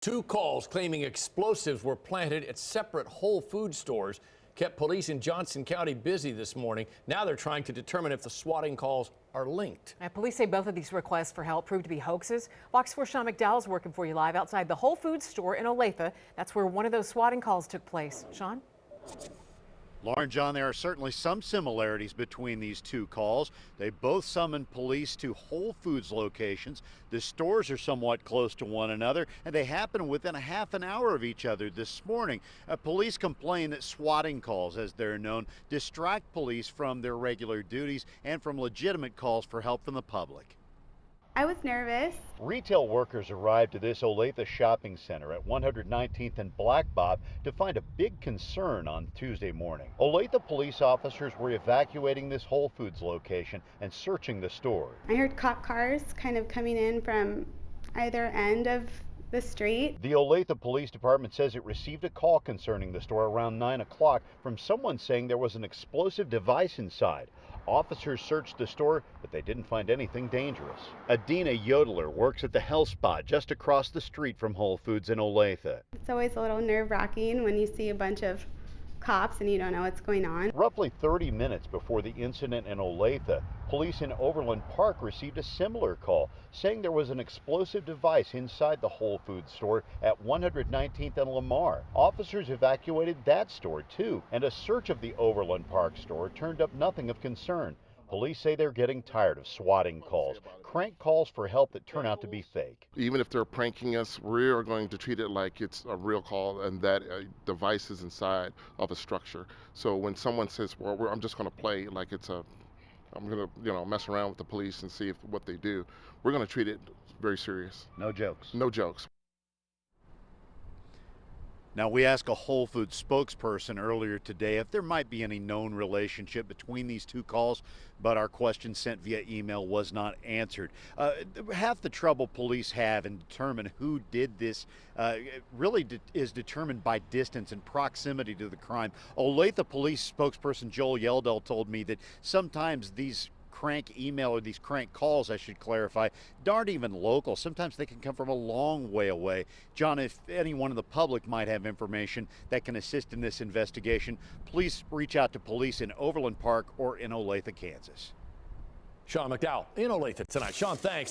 Two calls claiming explosives were planted at separate Whole Food stores kept police in Johnson County busy this morning. Now they're trying to determine if the swatting calls are linked. Now, police say both of these requests for help proved to be hoaxes. Fox 4 Sean McDowell is working for you live outside the Whole Foods store in Olathe. That's where one of those swatting calls took place. Sean? Lauren, John, there are certainly some similarities between these two calls. They both summoned police to Whole Foods locations. The stores are somewhat close to one another, and they happen within a half an hour of each other this morning. Police complain that swatting calls, as they're known, distract police from their regular duties and from legitimate calls for help from the public. I was nervous. Retail workers arrived to this Olathe shopping center at 119th and Black Bob to find a big concern on Tuesday morning. Olathe police officers were evacuating this Whole Foods location and searching the store. I heard cop cars kind of coming in from either end of the street. The Olathe Police Department says it received a call concerning the store around 9 o'clock from someone saying there was an explosive device inside. Officers searched the store, but they didn't find anything dangerous. Adina Yodeler works at the Health Spot just across the street from Whole Foods in Olathe. It's always a little nerve-wracking when you see a bunch of cops and you don't know what's going on. Roughly 30 minutes before the incident in Olathe, police in Overland Park received a similar call saying there was an explosive device inside the Whole Foods store at 119th and Lamar. Officers evacuated that store too, and a search of the Overland Park store turned up nothing of concern. Police say they're getting tired of swatting calls, crank calls for help that turn out to be fake. Even if they're pranking us, we are going to treat it like it's a real call and that a device is inside of a structure. So when someone says, well, I'm just going to play like I'm going to, mess around with the police and see what they do, we're going to treat it very serious. No jokes. No jokes. Now, we asked a Whole Foods spokesperson earlier today if there might be any known relationship between these two calls, but our question sent via email was not answered. Half the trouble police have in determining who did this is determined by distance and proximity to the crime. Olathe Police spokesperson Joel Yeldell told me that sometimes these crank email or these crank calls, I should clarify, aren't even local. Sometimes they can come from a long way away. John, if anyone in the public might have information that can assist in this investigation, please reach out to police in Overland Park or in Olathe, Kansas. Sean McDowell in Olathe tonight. Sean, thanks.